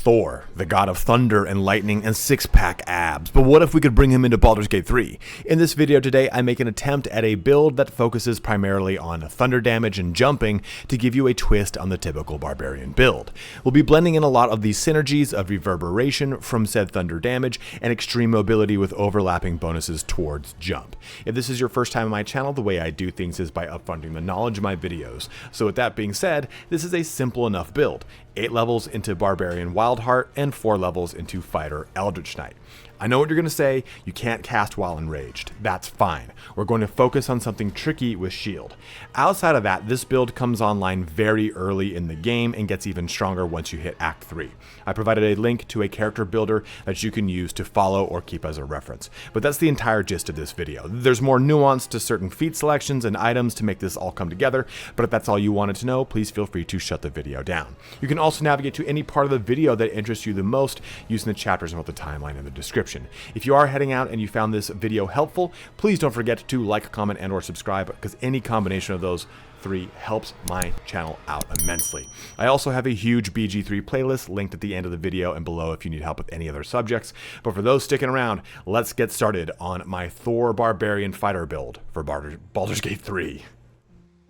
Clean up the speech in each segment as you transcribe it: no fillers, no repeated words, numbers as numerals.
Thor, the god of thunder and lightning and six-pack abs, but what if we could bring him into Baldur's Gate 3? In this video today, I make an attempt at a build that focuses primarily on thunder damage and jumping to give you a twist on the typical Barbarian build. We'll be blending in a lot of the synergies of Reverberation from said thunder damage and extreme mobility with overlapping bonuses towards jump. If this is your first time on my channel, the way I do things is by upfronting the knowledge of my videos. So with that being said, this is a simple enough build. 8 levels into Barbarian Wildheart and 4 levels into Fighter Eldritch Knight. I know what you're going to say, you can't cast while enraged. That's fine. We're going to focus on something tricky with shield. Outside of that, this build comes online very early in the game and gets even stronger once you hit Act 3. I provided a link to a character builder that you can use to follow or keep as a reference. But that's the entire gist of this video. There's more nuance to certain feat selections and items to make this all come together, but if that's all you wanted to know, please feel free to shut the video down. You can also navigate to any part of the video that interests you the most using the chapters about the timeline in the description. If you are heading out and you found this video helpful, please don't forget to like, comment, and/or subscribe, because any combination of those 3 helps my channel out immensely. I also have a huge BG3 playlist linked at the end of the video and below if you need help with any other subjects. But for those sticking around, let's get started on my Thor Barbarian fighter build for Baldur's Gate 3.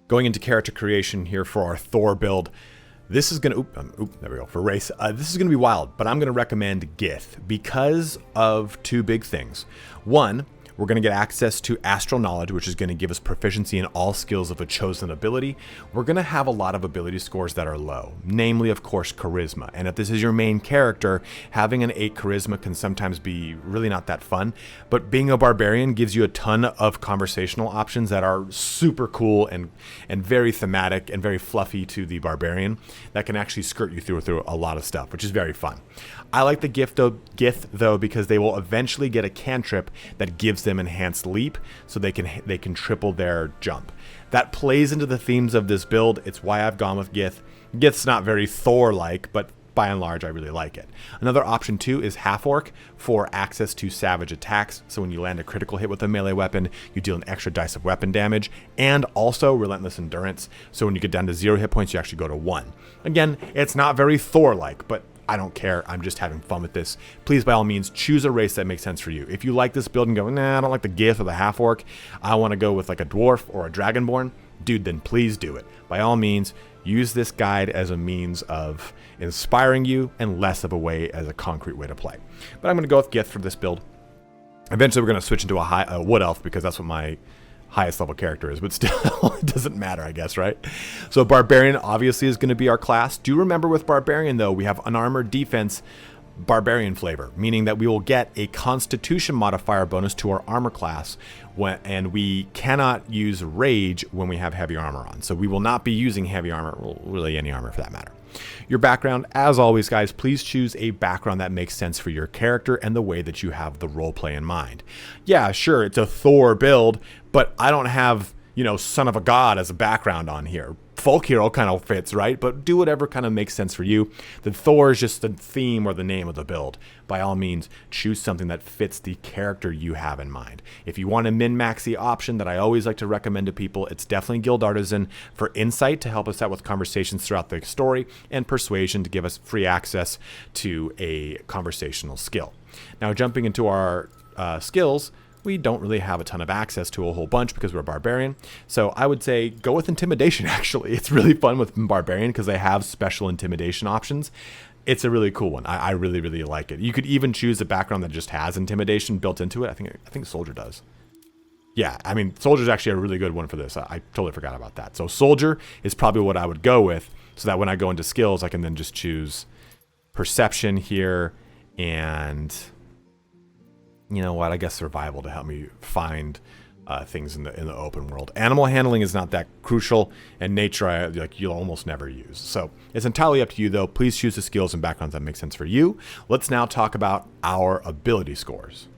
Going into character creation here for our Thor build. This is gonna, there we go, for race. This is gonna be wild, but I'm gonna recommend Gith because of 2 big things. One, we're going to get access to astral knowledge, which is going to give us proficiency in all skills of a chosen ability. We're going to have a lot of ability scores that are low, namely, of course, charisma. And if this is your main character, having an 8 charisma can sometimes be really not that fun. But being a barbarian gives you a ton of conversational options that are super cool and very thematic and very fluffy to the barbarian that can actually skirt you through a lot of stuff, which is very fun. I like the Gith though because they will eventually get a cantrip that gives them enhanced leap, so they can triple their jump. That plays into the themes of this build. It's why I've gone with Gith. Gith's not very Thor-like, but by and large I really like it. Another option too is Half Orc for access to savage attacks, so when you land a critical hit with a melee weapon, you deal an extra dice of weapon damage, and also Relentless Endurance, so when you get down to 0 hit points you actually go to 1. Again, it's not very Thor-like, but I don't care. I'm just having fun with this. Please, by all means, choose a race that makes sense for you. If you like this build and go, nah, I don't like the Gith or the Half Orc, I want to go with like a Dwarf or a Dragonborn, dude, then please do it. By all means, use this guide as a means of inspiring you and less of a way as a concrete way to play. But I'm going to go with Gith for this build. Eventually, we're going to switch into a Wood Elf because that's what my highest level character is, but still it doesn't matter, I guess, right? So Barbarian obviously is going to be our class. Do remember with Barbarian though, we have unarmored defense Barbarian flavor, meaning that we will get a Constitution modifier bonus to our armor class and we cannot use rage when we have heavy armor on. So we will not be using heavy armor, well, really any armor for that matter. Your background, as always guys, please choose a background that makes sense for your character and the way that you have the roleplay in mind. Yeah, sure, it's a Thor build, but I don't have, you know, Son of a God as a background on here. Folk hero kind of fits, right? But do whatever kind of makes sense for you. The Thor is just the theme or the name of the build. By all means, choose something that fits the character you have in mind. If you want a min-maxy option that I always like to recommend to people, it's definitely Guild Artisan for insight to help us out with conversations throughout the story, and persuasion to give us free access to a conversational skill. Now, jumping into our skills, we don't really have a ton of access to a whole bunch because we're a barbarian. So I would say go with intimidation, actually. It's really fun with barbarian because they have special intimidation options. It's a really cool one. I really, really like it. You could even choose a background that just has intimidation built into it. I think Soldier does. Yeah, I mean, Soldier's actually a really good one for this. I totally forgot about that. So Soldier is probably what I would go with, so that when I go into skills, I can then just choose Perception here and, you know what, I guess Survival to help me find things in the open world. Animal handling is not that crucial, and nature you'll almost never use. So it's entirely up to you though. Please choose the skills and backgrounds that make sense for you. Let's now talk about our ability scores.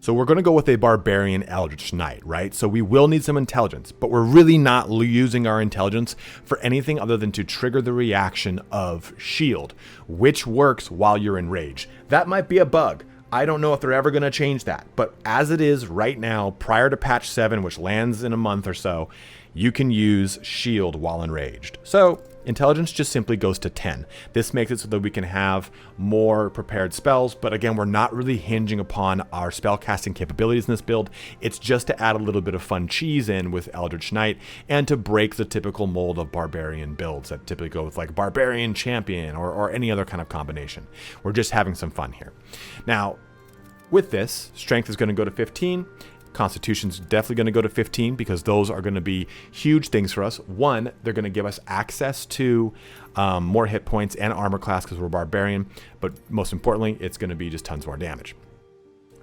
So we're going to go with a Barbarian Eldritch Knight, right? So we will need some intelligence, but we're really not using our intelligence for anything other than to trigger the reaction of shield, which works while you're in rage. That might be a bug. I don't know if they're ever going to change that, but as it is right now, prior to patch 7, which lands in a month or so, you can use shield while enraged. So intelligence just simply goes to 10. This makes it so that we can have more prepared spells, but again, we're not really hinging upon our spell casting capabilities in this build. It's just to add a little bit of fun cheese in with Eldritch Knight and to break the typical mold of Barbarian builds that typically go with like Barbarian Champion or any other kind of combination. We're just having some fun here. Now, with this, Strength is going to go to 15. Constitution's definitely going to go to 15 because those are going to be huge things for us. One, they're going to give us access to more hit points and armor class because we're Barbarian, but most importantly, it's going to be just tons more damage.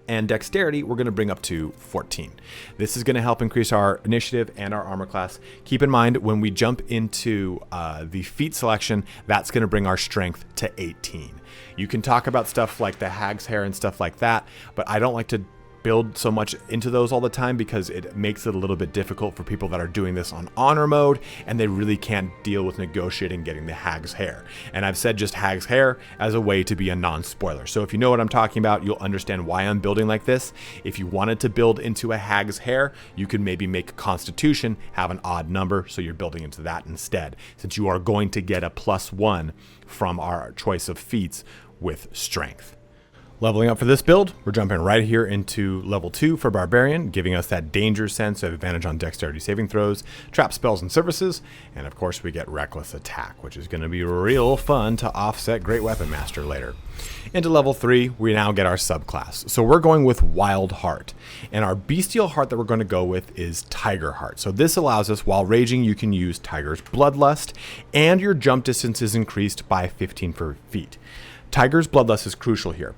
And Dexterity, we're going to bring up to 14. This is going to help increase our initiative and our armor class. Keep in mind, when we jump into the feat selection, that's going to bring our Strength to 18. You can talk about stuff like the Hag's Hair and stuff like that, but I don't like to build so much into those all the time because it makes it a little bit difficult for people that are doing this on honor mode and they really can't deal with negotiating getting the Hag's Hair. And I've said just Hag's Hair as a way to be a non-spoiler. So if you know what I'm talking about, you'll understand why I'm building like this. If you wanted to build into a Hag's Hair, you could maybe make a Constitution have an odd number, so you're building into that instead, since you are going to get a +1 from our choice of feats with Strength. Leveling up for this build, we're jumping right here into level 2 for Barbarian, giving us that danger sense of advantage on dexterity saving throws, trap spells and services, and of course we get reckless attack, which is going to be real fun to offset Great Weapon Master later. Into level 3, we now get our subclass. So we're going with Wild Heart, and our bestial heart that we're going to go with is Tiger Heart. So this allows us, while raging, you can use Tiger's Bloodlust, and your jump distance is increased by 15 feet. Tiger's Bloodlust is crucial here,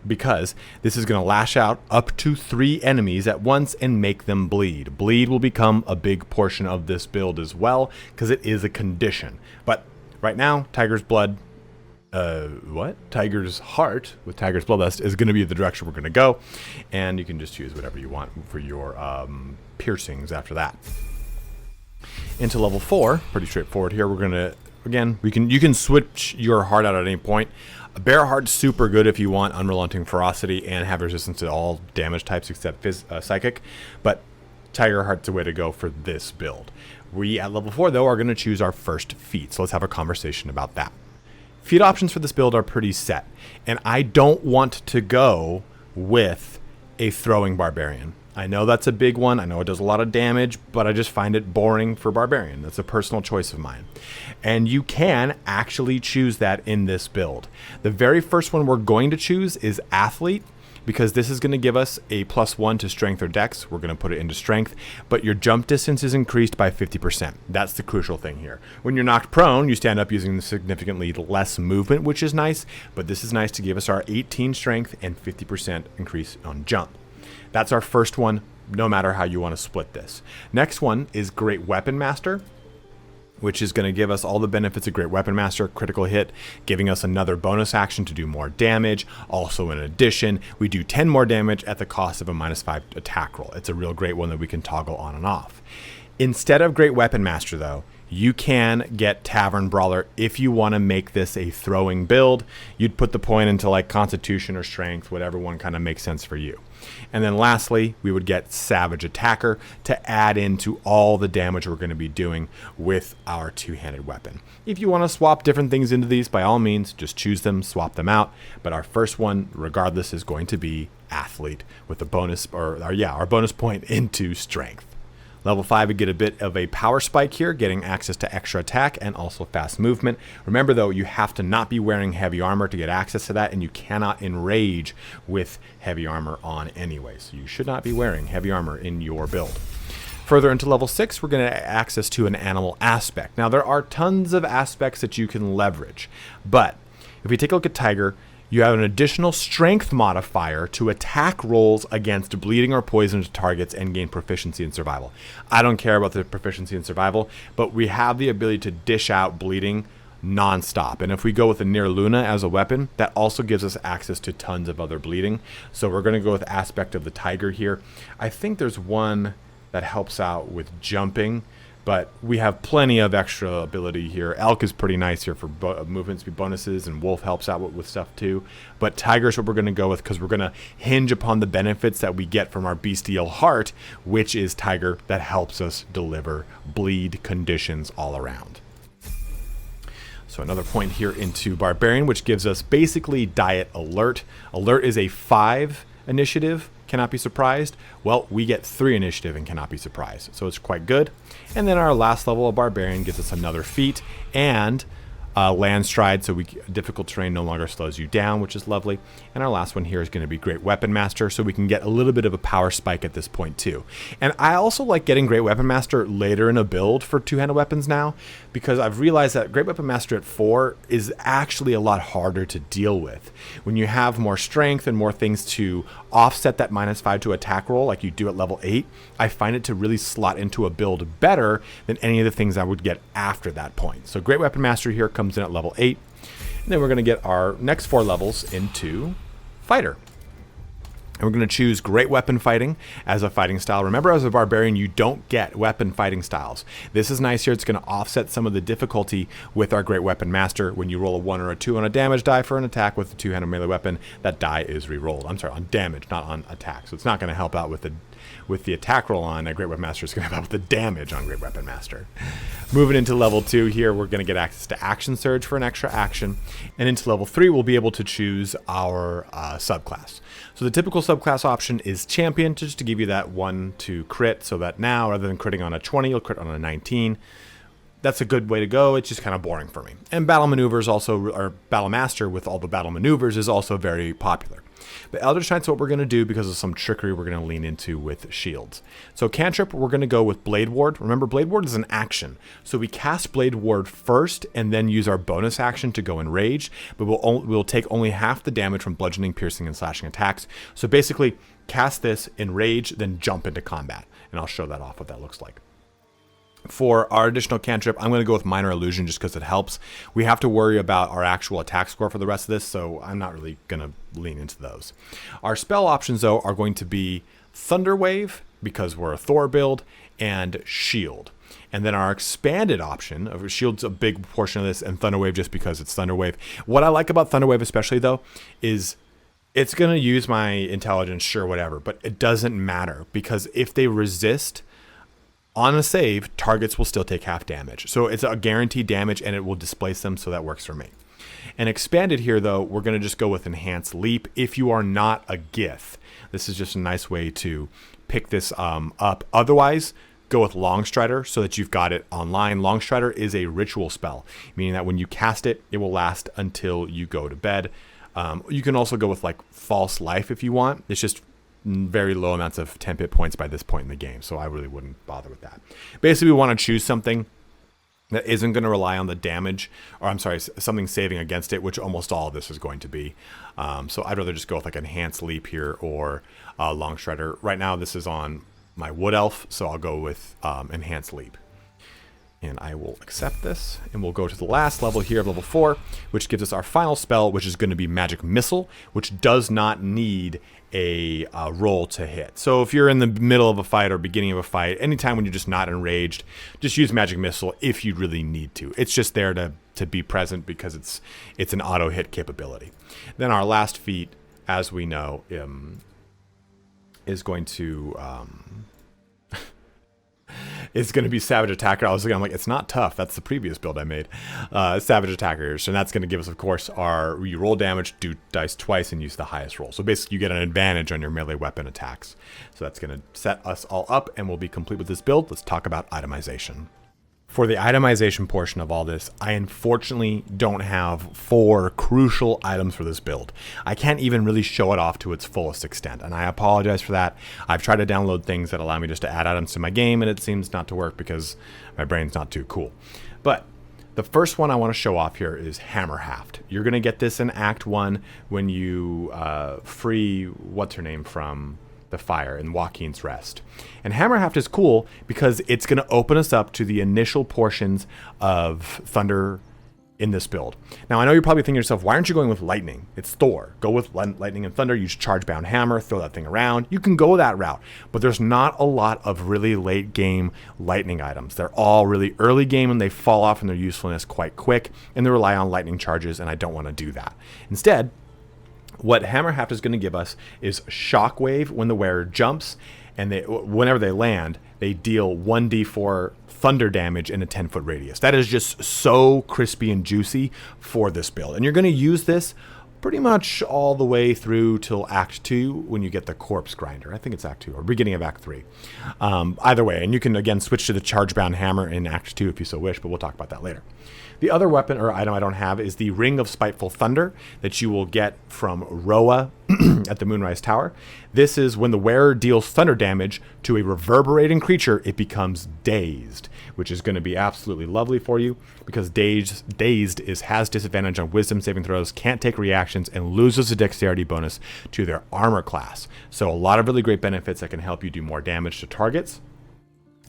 because this is going to lash out up to 3 enemies at once and make them bleed. Bleed will become a big portion of this build as well, because it is a condition. But right now, Tiger's Heart with Tiger's Bloodlust is going to be the direction we're going to go, and you can just choose whatever you want for your piercings after that. Into level 4, pretty straightforward here. We're going to, again, you can switch your heart out at any point. Bear Heart's super good if you want Unrelenting Ferocity and have resistance to all damage types except Psychic, but Tiger Heart's the way to go for this build. We, at level 4, though, are going to choose our first feat, so let's have a conversation about that. Feat options for this build are pretty set, and I don't want to go with a Throwing Barbarian. I know that's a big one. I know it does a lot of damage, but I just find it boring for Barbarian. That's a personal choice of mine. And you can actually choose that in this build. The very first one we're going to choose is Athlete, because this is going to give us a +1 to Strength or Dex. We're going to put it into Strength, but your jump distance is increased by 50%. That's the crucial thing here. When you're knocked prone, you stand up using significantly less movement, which is nice, but this is nice to give us our 18 Strength and 50% increase on jump. That's our first one, no matter how you want to split this. Next one is Great Weapon Master, which is going to give us all the benefits of Great Weapon Master, critical hit, giving us another bonus action to do more damage. Also, in addition, we do 10 more damage at the cost of a -5 attack roll. It's a real great one that we can toggle on and off. Instead of Great Weapon Master, though, you can get Tavern Brawler if you want to make this a throwing build. You'd put the point into like Constitution or Strength, whatever one kind of makes sense for you. And then lastly, we would get Savage Attacker to add into all the damage we're going to be doing with our two-handed weapon. If you want to swap different things into these, by all means, just choose them, swap them out. But our first one, regardless, is going to be Athlete with the bonus, our bonus point into Strength. Level 5, we get a bit of a power spike here, getting access to extra attack and also fast movement. Remember, though, you have to not be wearing heavy armor to get access to that, and you cannot enrage with heavy armor on anyway. So you should not be wearing heavy armor in your build. Further into level 6, we're going to get access to an animal aspect. Now, there are tons of aspects that you can leverage, but if we take a look at Tiger, you have an additional strength modifier to attack rolls against bleeding or poisoned targets and gain proficiency in survival. I don't care about the proficiency in survival, but we have the ability to dish out bleeding non-stop. And if we go with a Near Luna as a weapon, that also gives us access to tons of other bleeding. So we're going to go with aspect of the Tiger here. I think there's one that helps out with jumping, but we have plenty of extra ability here. Elk is pretty nice here for movement speed bonuses, and Wolf helps out with stuff too. But Tiger is what we're going to go with because we're going to hinge upon the benefits that we get from our Bestial Heart, which is Tiger that helps us deliver bleed conditions all around. So another point here into Barbarian, which gives us basically Diet Alert. Alert is a 5 initiative. Cannot be surprised. Well, we get 3 initiative and cannot be surprised, so it's quite good. And then our last level of Barbarian gives us another feat and land stride, so difficult terrain no longer slows you down, which is lovely. And our last one here is going to be Great Weapon Master, so we can get a little bit of a power spike at this point too. And I also like getting Great Weapon Master later in a build for two-handed weapons now, because I've realized that Great Weapon Master at 4 is actually a lot harder to deal with. When you have more strength and more things to offset that -5 to attack roll like you do at level 8, I find it to really slot into a build better than any of the things I would get after that point. So Great Weapon Master here comes in at level 8. And then we're going to get our next 4 levels into Fighter. And we're going to choose Great Weapon Fighting as a fighting style. Remember, as a Barbarian, you don't get weapon fighting styles. This is nice here. It's going to offset some of the difficulty with our Great Weapon Master. When you roll a 1 or a 2 on a damage die for an attack with a two-handed melee weapon, that die is re-rolled. I'm sorry, on damage, not on attack. So it's not going to help out with the attack roll on a Great Weapon Master. It's going to help out with the damage on Great Weapon Master. Moving into level 2 here, we're going to get access to Action Surge for an extra action. And into level 3, we'll be able to choose our subclass. So the typical subclass option is Champion, just to give you that 1 to crit, so that now, rather than critting on a 20, you'll crit on a 19. That's a good way to go. It's just kind of boring for me. And Battle Maneuvers also, or Battle Master with all the battle maneuvers, is also very popular. But Eldritch Knight's what we're going to do because of some trickery we're going to lean into with shields. So Cantrip, we're going to go with Blade Ward. Remember, Blade Ward is an action. So we cast Blade Ward first and then use our bonus action to go Enraged, but we'll take only half the damage from bludgeoning, piercing, and slashing attacks. So basically, cast this, Enrage, then jump into combat. And I'll show that off what that looks like. For our additional cantrip, I'm going to go with Minor Illusion just because it helps. We have to worry about our actual attack score for the rest of this, so I'm not really going to lean into those. Our spell options, though, are going to be Thunder Wave, because we're a Thor build, and Shield. And then our expanded option, of Shield's a big portion of this, and Thunder Wave just because it's Thunder Wave. What I like about Thunder Wave especially, though, is it's going to use my intelligence, sure, whatever, but it doesn't matter, because if they resist on a save, targets will still take half damage. So it's a guaranteed damage and it will displace them, so that works for me. And expanded here, though, we're going to just go with Enhanced Leap if you are not a Gith. This is just a nice way to pick this up. Otherwise, go with Longstrider so that you've got it online. Longstrider is a ritual spell, meaning that when you cast it, it will last until you go to bed. You can also go with like False Life if you want. It's just very low amounts of 10 hit points by this point in the game, so I really wouldn't bother with that. Basically, we want to choose something that isn't going to rely on the damage, or I'm sorry, something saving against it, which almost all of this is going to be. So I'd rather just go with like Enhanced Leap here or Longstrider. Right now, this is on my Wood Elf, so I'll go with Enhanced Leap. And I will accept this, and we'll go to the last level here, level 4, which gives us our final spell, which is going to be Magic Missile, which does not need a roll to hit. So if you're in the middle of a fight or beginning of a fight, anytime when you're just not enraged, just use Magic Missile if you really need to. It's just there to be present because it's an auto hit capability. Then our last feat, as we know, is going to it's going to be Savage Attacker. I'm like, it's not tough. That's the previous build I made. Savage Attacker. So that's going to give us, of course, you roll damage, do dice twice, and use the highest roll. So basically, you get an advantage on your melee weapon attacks. So that's going to set us all up, and we'll be complete with this build. Let's talk about itemization. For the itemization portion of all this, I unfortunately don't have 4 crucial items for this build. I can't even really show it off to its fullest extent, and I apologize for that. I've tried to download things that allow me just to add items to my game, and it seems not to work because my brain's not too cool. But the first one I want to show off here is Hammer Haft. You're going to get this in Act 1 when you free, what's her name, from the fire in Joaquin's Rest. And Hammer Haft is cool because it's going to open us up to the initial portions of Thunder in this build. Now, I know you're probably thinking to yourself, why aren't you going with lightning? It's Thor. Go with lightning and thunder. Use charge-bound hammer, throw that thing around. You can go that route, but there's not a lot of really late game lightning items. They're all really early game, and they fall off in their usefulness quite quick, and they rely on lightning charges, and I don't want to do that. Instead, what Hammer Haft is going to give us is Shockwave when the wearer jumps, and whenever they land, they deal 1d4 thunder damage in a 10-foot radius. That is just so crispy and juicy for this build. And you're going to use this pretty much all the way through till Act 2 when you get the Corpse Grinder. I think it's Act 2 or beginning of Act 3. Either way, and you can again switch to the Charge-Bound Hammer in Act 2 if you so wish, but we'll talk about that later. The other weapon or item I don't have is the Ring of Spiteful Thunder that you will get from Roa at the Moonrise Tower. This is when the wearer deals thunder damage to a reverberating creature, it becomes dazed, which is going to be absolutely lovely for you because dazed has disadvantage on wisdom saving throws, can't take reactions, and loses a dexterity bonus to their armor class. So a lot of really great benefits that can help you do more damage to targets.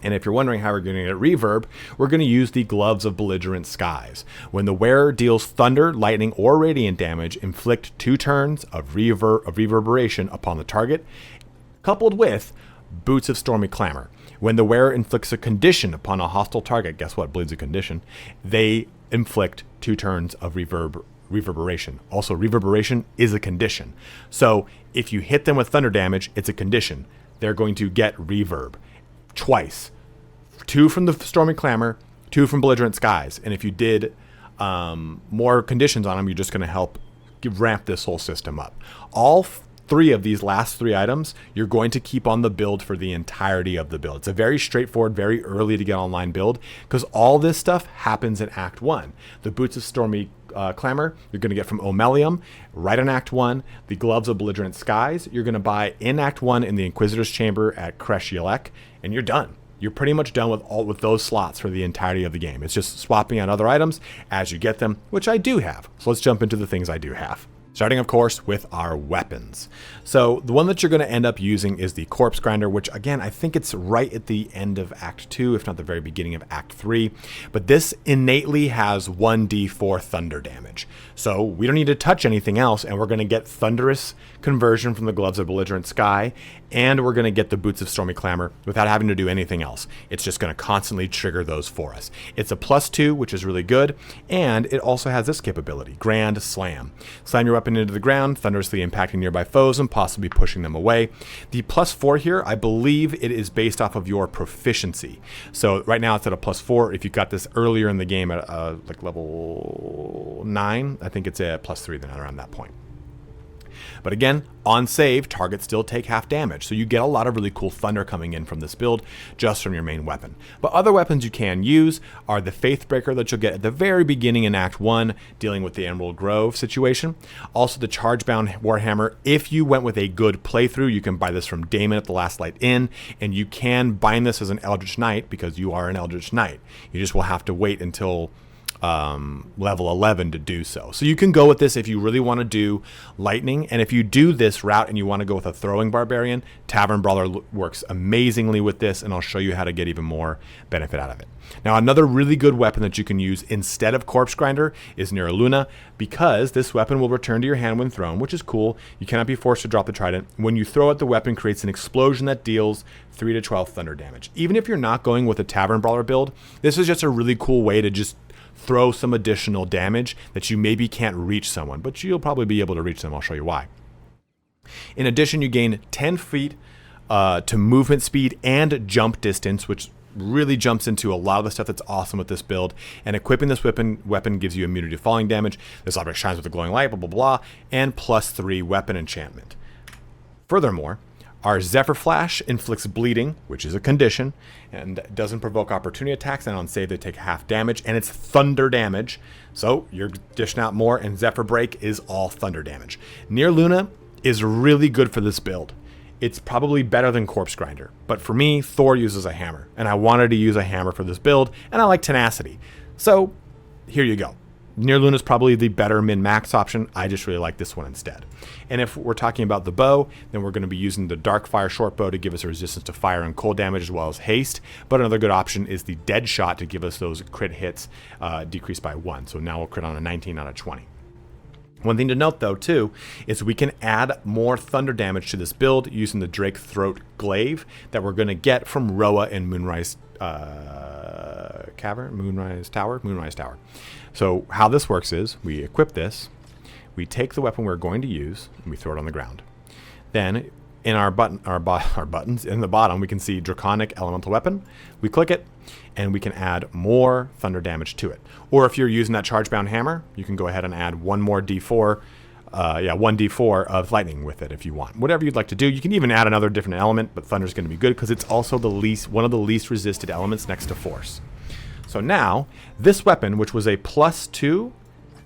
And if you're wondering how we're going to get reverb, we're going to use the Gloves of Belligerent Skies. When the wearer deals thunder, lightning, or radiant damage, inflict 2 turns of reverberation upon the target, coupled with Boots of Stormy Clamor. When the wearer inflicts a condition upon a hostile target, guess what? Bleeds a condition. They inflict 2 turns of reverberation. Also, reverberation is a condition. So if you hit them with thunder damage, it's a condition. They're going to get reverb twice. 2 from the Stormy Clamor, 2 from Belligerent Skies. And if you did more conditions on them, you're just going to help ramp this whole system up. All 3 of these last 3 items, you're going to keep on the build for the entirety of the build. It's a very straightforward, very early to get online build because all this stuff happens in Act 1. The Boots of Stormy Clamor, you're going to get from Omelium right in Act 1. The Gloves of Belligerent Skies, you're going to buy in Act 1 in the Inquisitor's Chamber at Kresh Yelek, and you're done. You're pretty much done with those slots for the entirety of the game. It's just swapping out other items as you get them, which I do have. So let's jump into the things I do have. Starting, of course, with our weapons. So the one that you're going to end up using is the Corpse Grinder, which, again, I think it's right at the end of Act 2, if not the very beginning of Act 3. But this innately has 1d4 thunder damage. So we don't need to touch anything else, and we're going to get Thunderous Conversion from the Gloves of Belligerent Sky, and we're going to get the Boots of Stormy Clamor without having to do anything else. It's just going to constantly trigger those for us. It's a +2, which is really good, and it also has this capability, Grand Slam. Slam your weapon into the ground, thunderously impacting nearby foes and possibly pushing them away. The +4 here, I believe it is based off of your proficiency. So right now it's at a +4. If you got this earlier in the game at like level 9, I think it's a +3 then around that point. But again, on save, targets still take half damage, so you get a lot of really cool thunder coming in from this build just from your main weapon. But other weapons you can use are the Faithbreaker that you'll get at the very beginning in Act 1, dealing with the Emerald Grove situation. Also the Charge-Bound Warhammer. If you went with a good playthrough, you can buy this from Damon at the Last Light Inn, and you can bind this as an Eldritch Knight because you are an Eldritch Knight. You just will have to wait until level 11 to do so. So you can go with this if you really want to do lightning, and if you do this route and you want to go with a throwing barbarian, Tavern Brawler works amazingly with this, and I'll show you how to get even more benefit out of it. Now, another really good weapon that you can use instead of Corpse Grinder is Niraluna, because this weapon will return to your hand when thrown, which is cool. You cannot be forced to drop the trident. When you throw it, the weapon creates an explosion that deals 3 to 12 thunder damage. Even if you're not going with a Tavern Brawler build, this is just a really cool way to just throw some additional damage that you maybe can't reach someone, but you'll probably be able to reach them. I'll show you why. In addition, you gain 10 feet to movement speed and jump distance, which really jumps into a lot of the stuff that's awesome with this build. And equipping this weapon gives you immunity to falling damage. This object shines with a glowing light, blah, blah, blah, and +3 weapon enchantment. Furthermore, our Zephyr Flash inflicts bleeding, which is a condition, and doesn't provoke opportunity attacks, and on save they take half damage, and it's thunder damage, so you're dishing out more, and Zephyr Break is all thunder damage. Niraluna is really good for this build. It's probably better than Corpse Grinder, but for me, Thor uses a hammer, and I wanted to use a hammer for this build, and I like tenacity. So here you go. Near Luna is probably the better min-max option. I just really like this one instead. And if we're talking about the bow, then we're going to be using the Dark Fire short bow to give us a resistance to fire and cold damage as well as haste. But another good option is the Dead Shot to give us those crit hits decreased by 1. So now we'll crit on a 19 out of 20. One thing to note, though, too, is we can add more thunder damage to this build using the Drake Throat Glaive that we're going to get from Roa and Moonrise Cavern? Moonrise Tower. So how this works is we equip this, we take the weapon we're going to use, and we throw it on the ground. Then in our buttons in the bottom, we can see Draconic Elemental Weapon. We click it, and we can add more thunder damage to it. Or if you're using that Chargebound Hammer, you can go ahead and add one more D4, 1d4 of lightning with it if you want. Whatever you'd like to do. You can even add another different element, but Thunder's going to be good because it's also one of the least resisted elements next to Force. So now, this weapon, which was a +2,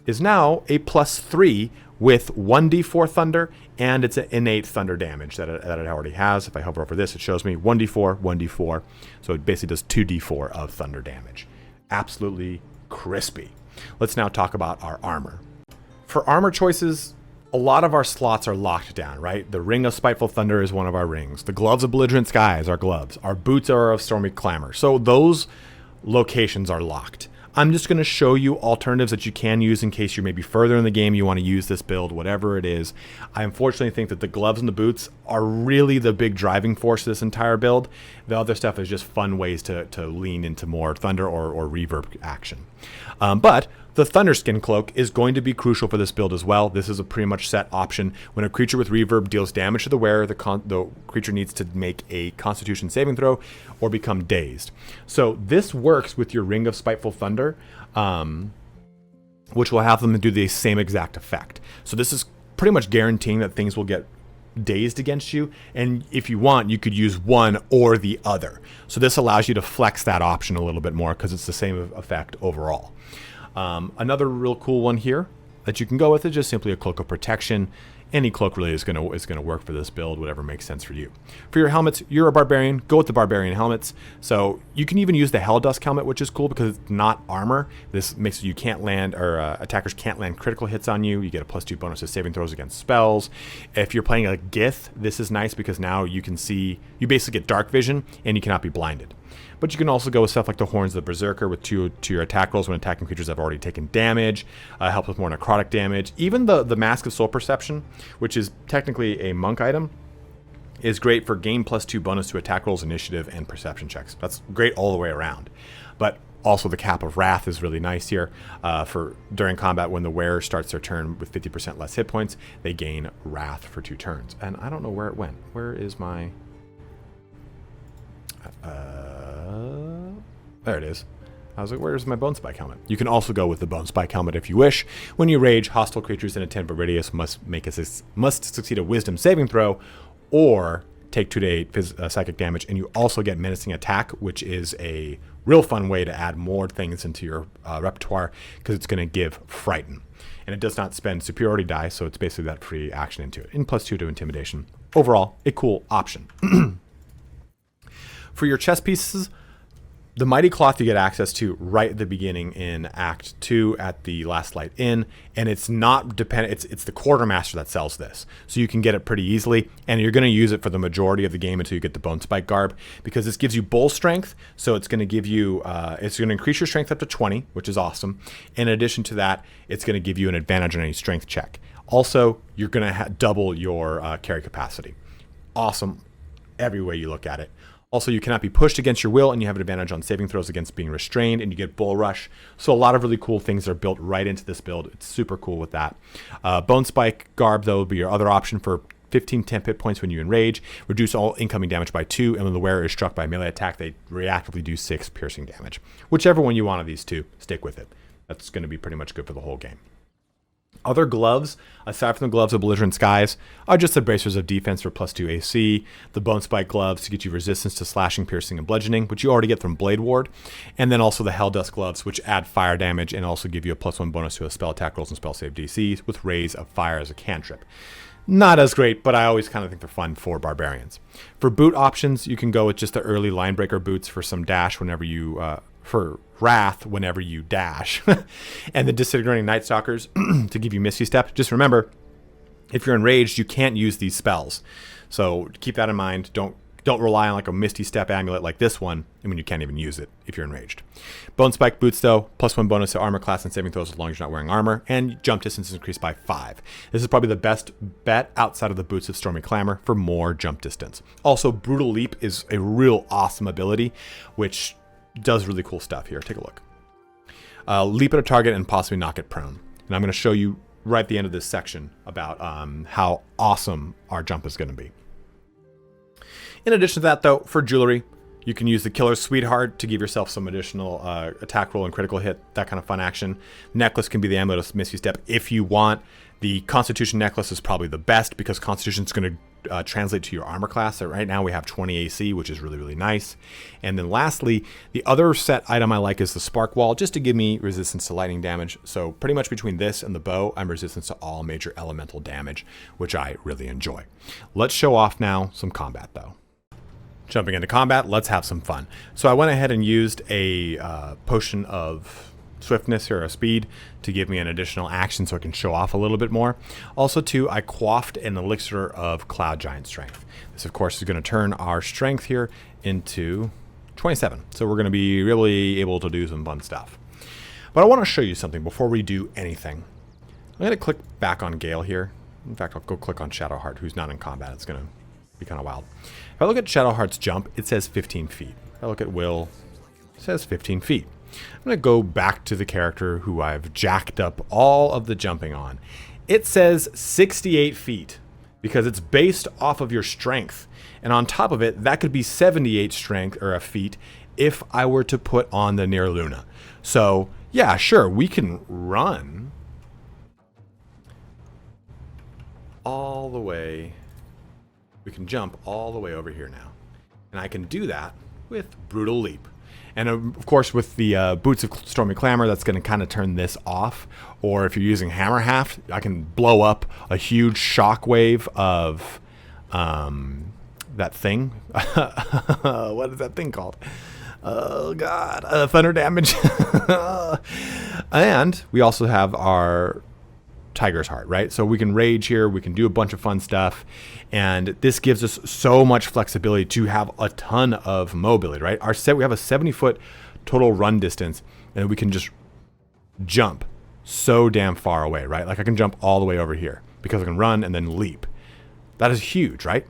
is now a +3 with 1d4 thunder, and it's an innate thunder damage that it already has. If I hover over this, it shows me 1d4, 1d4. So it basically does 2d4 of thunder damage. Absolutely crispy. Let's now talk about our armor. For armor choices, a lot of our slots are locked down, right? The Ring of Spiteful Thunder is one of our rings. The Gloves of Belligerent Sky is our gloves. Our boots are of Stormy Clamor. So those locations are locked. I'm just going to show you alternatives that you can use in case you're maybe further in the game, you want to use this build, whatever it is. I unfortunately think that the gloves and the boots are really the big driving force of this entire build. The other stuff is just fun ways to lean into more thunder or reverb action. But the Thunderskin Cloak is going to be crucial for this build as well. This is a pretty much set option. When a creature with reverb deals damage to the wearer, the creature needs to make a Constitution saving throw or become dazed. So this works with your Ring of Spiteful Thunder, which will have them do the same exact effect. So this is pretty much guaranteeing that things will get dazed against you, and if you want, you could use one or the other. So this allows you to flex that option a little bit more because it's the same effect overall. Another real cool one here that you can go with is just simply a Cloak of Protection. Any cloak really is gonna work for this build, whatever makes sense for you. For your helmets, you're a Barbarian, go with the Barbarian helmets. So you can even use the Hell Dusk helmet, which is cool because it's not armor. This makes it you can't land, or attackers can't land critical hits on you. You get a +2 bonus to saving throws against spells. If you're playing a Gith, this is nice because now you can see, you basically get dark vision and you cannot be blinded. But you can also go with stuff like the Horns of the Berserker with 2 to your attack rolls when attacking creatures that have already taken damage. Helps with more necrotic damage. Even the Mask of Soul Perception, which is technically a monk item, is great for gain +2 bonus to attack rolls, initiative, and perception checks. That's great all the way around. But also the Cap of Wrath is really nice here. For during combat, when the wearer starts their turn with 50% less hit points, they gain Wrath for 2 turns. And I don't know where it went. Where is my... there it is. I was like, where's my Bone Spike helmet? You can also go with the Bone Spike helmet if you wish. When you rage, hostile creatures in a 10-foot radius must succeed a Wisdom saving throw, or take 2 to 8 psychic damage, and you also get Menacing Attack, which is a real fun way to add more things into your repertoire because it's going to give Frighten. And it does not spend superiority die, so it's basically that free action into it. And +2 to Intimidation. Overall, a cool option. For your chess pieces, the Mighty Cloth you get access to right at the beginning in Act 2 at the Last Light Inn, and it's not dependent, it's the Quartermaster that sells this. So you can get it pretty easily, and you're going to use it for the majority of the game until you get the Bone Spike Garb, because this gives you bull strength, so it's going to give you, it's going to increase your strength up to 20, which is awesome. In addition to that, it's going to give you an advantage on any strength check. Also, you're going to double your carry capacity. Awesome every way you look at it. Also, you cannot be pushed against your will, and you have an advantage on saving throws against being restrained, and you get Bull Rush. So a lot of really cool things are built right into this build. It's super cool with that. Bone Spike Garb, though, would be your other option for 15 temp hit points when you enrage. Reduce all incoming damage by 2, and when the wearer is struck by a melee attack, they reactively do 6 piercing damage. Whichever one you want of these two, stick with it. That's going to be pretty much good for the whole game. Other gloves, aside from the Gloves of Belligerent Skies, are just the Bracers of Defense for +2 AC, the Bone Spike Gloves to get you resistance to slashing, piercing, and bludgeoning, which you already get from Blade Ward, and then also the Hell Dust Gloves, which add fire damage and also give you a +1 bonus to a spell attack rolls and spell save DCs with Rays of Fire as a cantrip. Not as great, but I always kind of think they're fun for Barbarians. For boot options, you can go with just the early Linebreaker boots for some dash whenever you for wrath whenever you dash. And the Disintegrating Night Stalkers to give you Misty Step. Just remember, if you're enraged, you can't use these spells. So keep that in mind. Don't rely on like a Misty Step amulet like this one, I mean, you can't even use it if you're enraged. Bone Spike boots, though, +1 bonus to armor class and saving throws as long as you're not wearing armor, and jump distance is increased by 5. This is probably the best bet outside of the boots of Stormy Clamor for more jump distance. Also, Brutal Leap is a real awesome ability, which does really cool stuff here. Take a look. Leap at a target and possibly knock it prone. And I'm going to show you right at the end of this section about how awesome our jump is going to be. In addition to that, though, for jewelry, you can use the Killer's Sweetheart to give yourself some additional attack roll and critical hit, that kind of fun action. Necklace can be the amulet of Misty Step if you want. The Constitution necklace is probably the best because Constitution is going to translate to your armor class. So right now we have 20 AC, which is really, really nice. And then lastly, the other set item I like is the Spark Wall, just to give me resistance to lightning damage. So pretty much between this and the bow, I'm resistant to all major elemental damage, which I really enjoy. Let's show off now some combat, though. Jumping into combat, let's have some fun. So I went ahead and used a potion of swiftness here, or speed, to give me an additional action so I can show off a little bit more. Also, too, I quaffed an elixir of Cloud Giant Strength. This, of course, is going to turn our strength here into 27. So we're going to be really able to do some fun stuff. But I want to show you something before we do anything. I'm going to click back on Gale here. In fact, I'll go click on Shadowheart, who's not in combat. It's going to be kind of wild. If I look at Shadowheart's jump, it says 15 feet. If I look at Will, it says 15 feet. I'm going to go back to the character who I've jacked up all of the jumping on. It says 68 feet because it's based off of your strength. And on top of it, that could be 78 strength or a feet if I were to put on the Near Luna. So yeah, sure, we can run all the way. We can jump all the way over here now. And I can do that with Brutal Leap. And of course, with the Boots of Stormy Clamor, that's going to kind of turn this off. Or if you're using Hammer Haft, I can blow up a huge shockwave of that thing. What is that thing called? Oh, God. Thunder damage. And we also have our Tiger's Heart, right? So we can rage here, we can do a bunch of fun stuff, and this gives us so much flexibility to have a ton of mobility, right? We have a 70-foot total run distance, and we can just jump so damn far away, right? Like I can jump all the way over here because I can run and then leap. That is huge, right?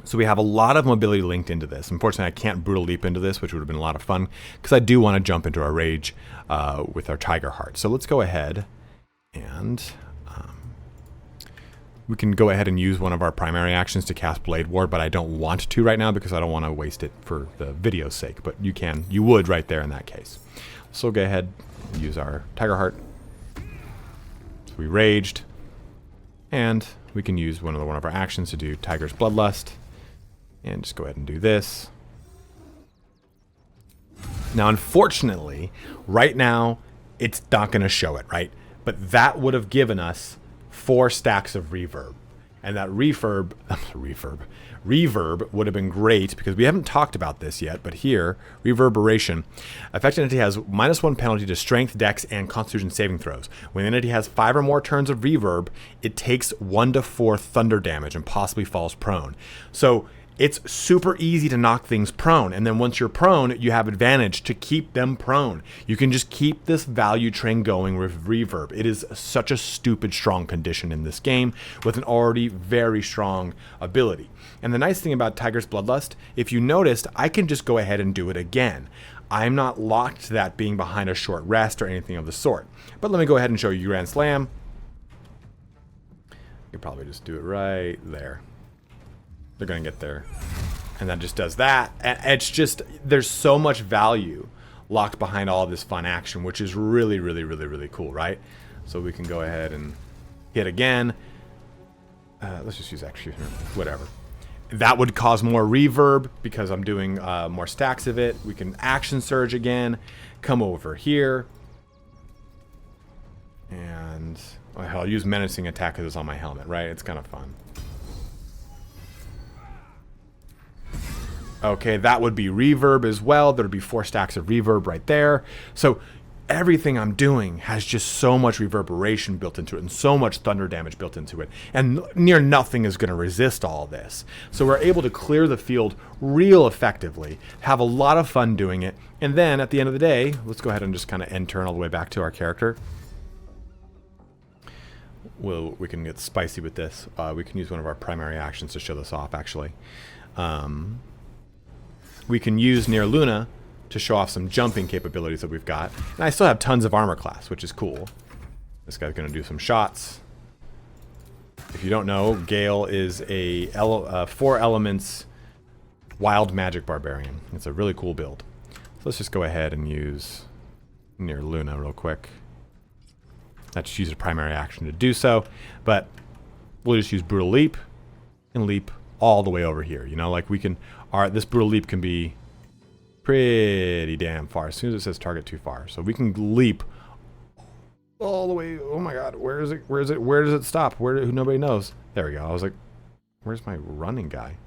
So we have a lot of mobility linked into this. Unfortunately, I can't Brutal Leap into this, which would have been a lot of fun, because I do want to jump into our rage with our Tiger Heart. So let's go ahead and we can go ahead and use one of our primary actions to cast Blade Ward, but I don't want to right now because I don't want to waste it for the video's sake. But you would right there in that case. So go ahead and use our Tiger Heart. So we raged, and we can use one of our actions to do Tiger's Bloodlust, and just go ahead and do this. Now, unfortunately, right now it's not going to show it, right? But that would have given us 4 stacks of reverb. And that reverb would have been great because we haven't talked about this yet, but here, Reverberation. Affected entity has -1 penalty to strength, dex, and constitution saving throws. When the entity has 5 or more turns of reverb, it takes 1 to 4 thunder damage and possibly falls prone. So it's super easy to knock things prone, and then once you're prone, you have advantage to keep them prone. You can just keep this value train going with reverb. It is such a stupid strong condition in this game with an already very strong ability. And the nice thing about Tiger's Bloodlust, if you noticed, I can just go ahead and do it again. I'm not locked to that being behind a short rest or anything of the sort. But let me go ahead and show you Grand Slam. You could probably just do it right there. They're going to get there. And that just does that. And it's just, there's so much value locked behind all of this fun action, which is really, really, really, really cool, right? So we can go ahead and hit again. Let's just use executioner, whatever. That would cause more reverb because I'm doing more stacks of it. We can action surge again, come over here. And I'll use menacing attack because it's on my helmet, right? It's kind of fun. Okay, that would be reverb as well. There would be 4 stacks of reverb right there. So everything I'm doing has just so much reverberation built into it and so much thunder damage built into it. And near nothing is going to resist all this. So we're able to clear the field real effectively, have a lot of fun doing it. And then at the end of the day, let's go ahead and just kind of end turn all the way back to our character. We can get spicy with this. We can use one of our primary actions to show this off, actually. We can use Near Luna to show off some jumping capabilities that we've got. And I still have tons of armor class, which is cool. This guy's going to do some shots. If you don't know, Gale is a 4 elements wild magic barbarian. It's a really cool build. So let's just go ahead and use Near Luna real quick. Let's use a primary action to do so. But we'll just use Brutal Leap and leap all the way over here. You know, like we can... this Brutal Leap can be pretty damn far as soon as it says target too far. So we can leap all the way. Oh my god, where is it? Where is it? Where does it stop? Nobody knows. There we go. I was like, where's my running guy?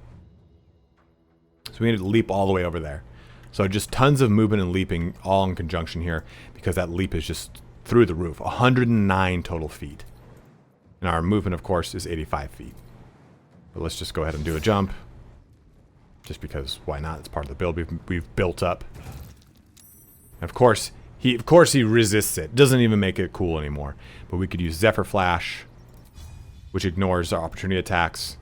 So we need to leap all the way over there. So just tons of movement and leaping all in conjunction here, because that leap is just through the roof. 109 total feet. And our movement, of course, is 85 feet. But let's just go ahead and do a jump. Just because, why not? It's part of the build we've built up. And of course he resists it. Doesn't even make it cool anymore. But we could use Zephyr Flash, which ignores our opportunity attacks,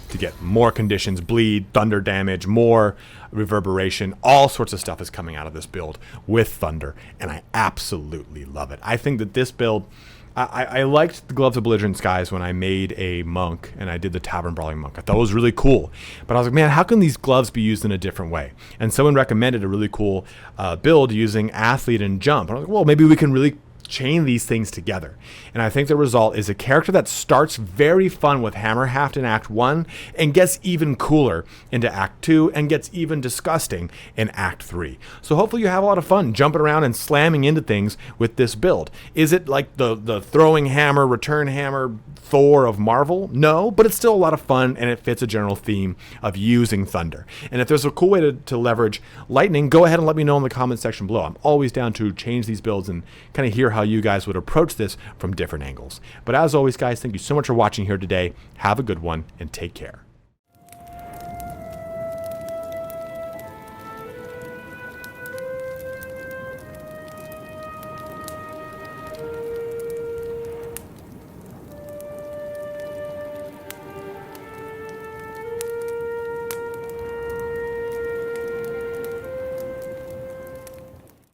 to get more conditions, bleed, thunder damage, more reverberation. All sorts of stuff is coming out of this build with thunder, and I absolutely love it. I think that this build... I liked the Gloves of Belligerent Skies when I made a monk and I did the Tavern Brawling Monk. I thought it was really cool. But I was like, man, how can these gloves be used in a different way? And someone recommended a really cool build using Athlete and Jump. And I was like, well, maybe we can really chain these things together. And I think the result is a character that starts very fun with Hammerhaft in Act 1 and gets even cooler into Act 2 and gets even disgusting in Act 3. So hopefully you have a lot of fun jumping around and slamming into things with this build. Is it like the throwing hammer, return hammer Thor of Marvel? No, but it's still a lot of fun and it fits a general theme of using thunder. And if there's a cool way to leverage lightning, go ahead and let me know in the comment section below. I'm always down to change these builds and kind of hear how you guys would approach this from different angles. But as always, guys, thank you so much for watching here today. Have a good one and take care.